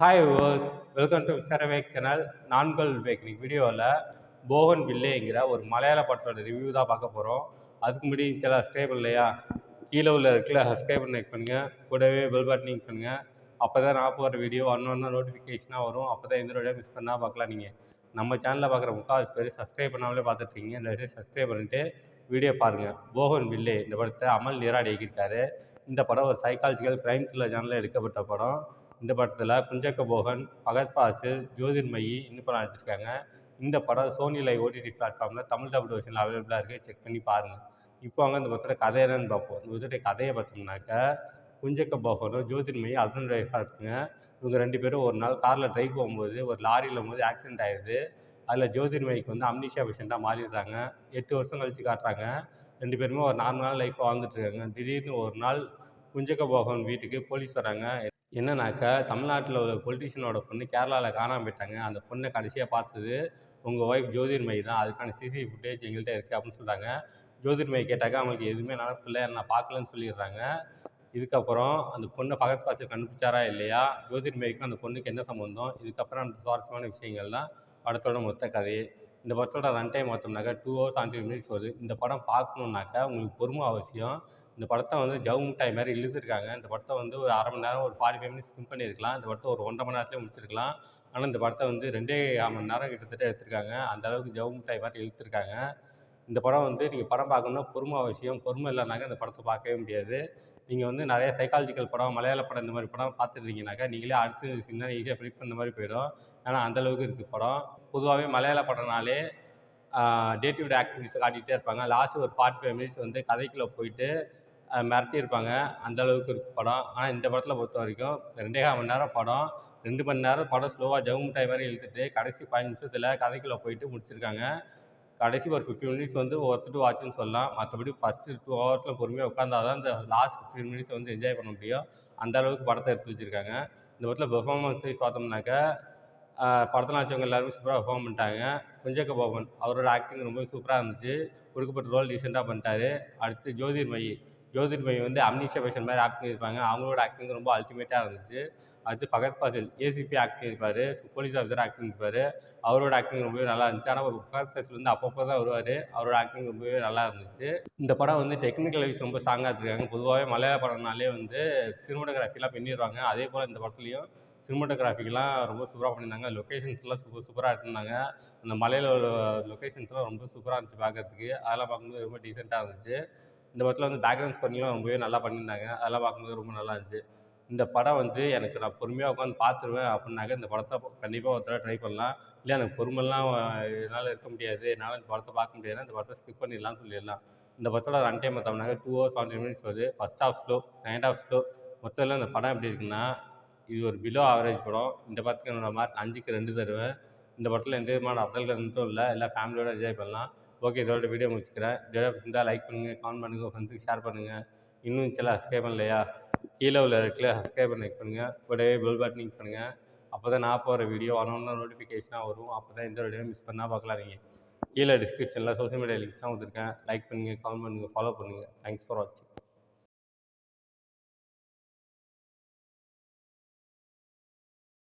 Hi viewers, welcome to mister Vivek channel. நான்கள் விவேக். இன்னைக்கு வீடியோவில் போகன் வில்லேங்கிற ஒரு மலையாள படத்தோட ரிவ்யூ தான் பார்க்க போகிறோம். அதுக்கு முன்னாடி சில சப்ஸ்கிரைப் இல்லையா, கீழே உள்ள இருக்குல்ல சப்ஸ்கிரைப் பண்ணி பண்ணுங்கள், கூடவே பெல் பட்டனையும் பண்ணுங்கள். அப்போ தான் நான் போகிற வீடியோ ஒன்று நோட்டிஃபிகேஷனாக வரும். அப்போ தான் எந்த வீடியோ மிஸ் பண்ணால் பார்க்கலாம். நீங்கள் நம்ம சேனலில் பார்க்குற முக்கால்வாசி பேர் சப்ஸ்கிரைப் பண்ணாமலே பார்த்துட்ருக்கீங்க. இந்த சப்ஸ்கிரைப் பண்ணிவிட்டு வீடியோ பாருங்கள். போகன் வில்லே இந்த படத்தை அமல் நீராடி இயக்கியிருக்காரு. இந்த படம் ஒரு சைக்காலஜிக்கல் கிரைம் த்ரில்லர் ஜானரில் எடுக்கப்பட்ட படம். இந்த படத்தில் குஞ்சக்க போகன், பகத் பாசில், ஜோதிர்மயி இன்னும் படம் நடிச்சிருக்காங்க. இந்த படம் சோனி லைவ் ஓடிடி பிளாட்ஃபார்மில் தமிழ் டப்டு வெர்ஷனில் அவைலபிளாக இருக்குது. செக் பண்ணி பாருங்கள். இப்போ அவங்க இந்த படத்தோட கதை என்னன்னு பார்ப்போம். இந்த படத்துடைய கதையை பார்த்தோம்னாக்கா, குஞ்சக்க போகனும் ஜோதிர்மயி ஹஸ்பண்ட் ஒய்ஃபாக இருக்குங்க. இவங்க 2 பேரும் ஒரு நாள் காரில் ட்ரைவ் போகும்போது ஒரு லாரியில் போது ஆக்சிடென்ட் ஆயிடுது. அதில் ஜோதிர்மயிக்கு வந்து அம்னீஷியா பேஷண்ட்டாக மாறிடுறாங்க. 8 வருஷம் கழிச்சு காட்டுறாங்க. 2 பேருமே ஒரு நார்மலான லைஃப் வாழ்ந்துட்டு இருக்காங்க. திடீர்னு ஒரு நாள் குஞ்சக்க போகன் வீட்டுக்கு போலீஸ் வராங்க. என்னன்னாக்கா, தமிழ்நாட்டில் ஒரு பொலிட்டீஷியனோட பொண்ணு கேரளாவில் காணாமல் போயிட்டாங்க. அந்த பொண்ணை கடைசியாக பார்த்தது உங்கள் ஒய்ஃப் ஜோதிர்மயி தான். அதுக்கான சிசிடிவி ஃபுட்டேஜ் எங்கள்கிட்ட இருக்குது அப்படின்னு சொல்கிறாங்க. ஜோதிர்மயி கேட்டாக்கா அவங்களுக்கு எதுவுமே நினப்பில்லை, நான் பார்க்கலன்னு சொல்லிடுறாங்க. இதுக்கப்புறம் அந்த பொண்ணை பகத் பாசில் கண்டுபிடிச்சாரா இல்லையா, ஜோதிர்மயிக்கும் அந்த பொண்ணுக்கு என்ன சம்மந்தம், இதுக்கப்புறம் அந்த சுவாரஸ்யமான விஷயங்கள் தான் படத்தோட மொத்த கதையே. இந்த படத்தோட ரன் டைம் பார்த்தோம்னாக்கா 2 hours 20 minutes வருது. இந்த படம் பார்க்கணுன்னாக்கா உங்களுக்கு பொறுமை அவசியம். இந்த படத்தை வந்து ஜவு மிட்டாய் மாதிரி இழுத்துருக்காங்க. இந்த படத்தை வந்து ஒரு 1/2 மணி நேரம், ஒரு 45 மினிட்ஸ் ஸ்கிம் பண்ணியிருக்கலாம். இந்த படத்தை ஒரு 1 1/2 மணி நேரத்திலே முடிச்சிருக்கலாம். ஆனால் இந்த படத்தை வந்து 2 1/2 மணி நேரம் கிட்டத்தட்ட எடுத்திருக்காங்க. அந்த அளவுக்கு ஜவு மிட்டாய் மாதிரி இழுத்துருக்காங்க. இந்த படம் வந்து நீங்கள் படம் பார்க்கணுன்னா பொறுமை அவசியம். பொறுமை இல்லைனாக்கா இந்த படத்தை பார்க்கவே முடியாது. நீங்கள் வந்து நிறைய சைக்காலஜிக்கல் படம், மலையாள படம் இந்த மாதிரி படம் பார்த்துருந்தீங்கனாக்கா நீங்களே அடுத்து சின்ன ஈஸியாக ப்ரிடிக்ட் பண்ண மாதிரி போயிடும். ஏன்னா அந்தளவுக்கு இருக்குது படம். பொதுவாகவே மலையாள படம்னாலே டே டு டே ஆக்டிவிட்டீஸை காட்டிகிட்டே இருப்பாங்க. லாஸ்ட் ஒரு 45 மினிட்ஸ் வந்து கதைக்குள்ளே போயிட்டு மிரட்டியிருப்பாங்க. அந்த அளவுக்கு இருக்குது படம். ஆனால் இந்த படத்தில் பொறுத்த வரைக்கும் 2 1/2 மணி நேரம் படம். 2 மணி நேரம் படம் ஸ்லோவாக ஜவு மிட்டாய் மாதிரி இழுத்துட்டு கடைசி 15 நிமிஷத்தில் கதைக்குள்ளே போயிட்டு முடிச்சிருக்காங்க. கடைசி ஒரு 15 மினிட்ஸ் வந்து ஒர்த் டு வாட்ச்னு சொல்லலாம். மற்றபடி ஃபஸ்ட்டு 2 ஹவர்ஸில் பொறுமையாக உட்காந்தா தான் இந்த லாஸ்ட் 15 மினிட்ஸ் வந்து என்ஜாய் பண்ண முடியும். அந்த அளவுக்கு படத்தை எடுத்து வச்சுருக்காங்க. இந்த படத்தில் பெர்ஃபார்மன்ஸ் வைஸ் பார்த்தோம்னாக்கா, படத்தில் நடிச்சவங்க எல்லாருமே சூப்பராக பெர்ஃபார்ம் பண்ணிட்டாங்க. குஞ்சக்க போகன் அவரோட ஆக்டிங் ரொம்ப சூப்பராக இருந்துச்சு. கொடுக்கப்பட்ட ரோல் டீசெண்டாக பண்ணிட்டாரு. அடுத்து ஜோதிர்மயி வந்து அம்னீஷியா பேஷண்ட் மாதிரி ஆக்ட் பண்ணியிருப்பாங்க. அவங்களோட ஆக்டிங் ரொம்ப அல்டிமேட்டாக இருந்துச்சு. அடுத்து பகத் பாசில் ஏசிபி ஆக்டிங் இருப்பார், போலீஸ் ஆஃபீஸர் ஆக்டிங் இருப்பார். அவரோட ஆக்டிங் ரொம்பவே நல்லா இருந்துச்சு. ஆனால் ஒரு பகத் பாசில் வந்து அப்பப்போ தான் வருவார். அவரோட ஆக்டிங் ரொம்பவே நல்லா இருந்துச்சு. இந்த படம் வந்து டெக்னிக்கல் வைஸ் ரொம்ப ஸ்ட்ராங்காக எடுத்துருக்காங்க. பொதுவாகவே மலையாள படம்னாலே வந்து சினிமாட்டோகிராஃபிலாம் பண்ணிடுவாங்க. அதே போல் இந்த படத்துலையும் சினிமாட்டோகிராஃபிக்கெலாம் ரொம்ப சூப்பராக பண்ணியிருந்தாங்க. லொக்கேஷன்ஸ்லாம் சூப்பராக எடுத்திருந்தாங்க. அந்த மலையில் உள்ள லொக்கேஷன்ஸ்லாம் ரொம்ப சூப்பராக இருந்துச்சு பார்க்கறதுக்கு. அதெல்லாம் பார்க்கும்போது ரொம்ப டீசெண்டாக இருந்துச்சு. இந்த படத்தில் வந்து பேக்ரவுண்ட் ஸ்கோரிங்லாம் ரொம்பவே நல்லா பண்ணியிருந்தாங்க. அதெல்லாம் பார்க்கும்போது ரொம்ப நல்லா இருந்துச்சு. இந்த படம் வந்து எனக்கு நான் பொறுமையாக உட்காந்து பார்த்துருவேன் அப்படின்னாக்க இந்த படத்தை கண்டிப்பாக ஒரு தடவை ட்ரை பண்ணலாம். இல்லை எனக்கு பொறுமைலாம் என்னால் இருக்க முடியாது, என்னால் இந்த படத்தை பார்க்க முடியாதுன்னா இந்த படத்தை ஸ்கிப் பண்ணிடலாம்னு சொல்லிடலாம். இந்த படத்தோட ரன் டைம் பார்த்தோம்னாக்க 2 hours 70 minutes வருது. First half slow, second half slow. மொத்தத்தில் இந்த படம் எப்படி இருக்குன்னா, இது ஒரு பிலோ ஆவரேஜ் படம். இந்த படத்துக்கு என்னோட மார்க் 5க்கு 2 தருவேன். இந்த படத்தில் எந்த விதமான அப்டல் கன்ட்டும் இல்லை. எல்லாம் ஃபேமிலியோட என்ஜாய் பண்ணலாம். ஓகே, இதோட வீடியோ முடிச்சுக்கிறேன். வீடியோ பிடிச்சிருந்தா லைக் பண்ணுங்கள், கமெண்ட் பண்ணுங்கள், உங்கள் ஃப்ரெண்ட்ஸுக்கு ஷேர் பண்ணுங்கள். இன்னும் சில சப்ஸ்கிரைப் பண்ணலையா, கீழே உள்ள இருக்குல்ல சப்ஸ்கிரைப் பண்ணி பண்ணுங்கள், கூடவே பெல் பட்டன் பண்ணுங்கள். அப்போ தான் நான் போகிற வீடியோ ஒன்று நோட்டிஃபிகேஷனாக வரும். அப்போ தான் எந்த வீடியோ மிஸ் பண்ணால் பார்க்கலாம். நீங்கள் கீழே டிஸ்கிரிப்ஷனில் சோஷியல் மீடியா லிங்க்ஸ்லாம் கொடுத்துருக்கேன். லைக் பண்ணுங்கள், கமெண்ட் பண்ணுங்கள், ஃபாலோ பண்ணுங்கள். தேங்க்ஸ் ஃபார் வாட்சிங்.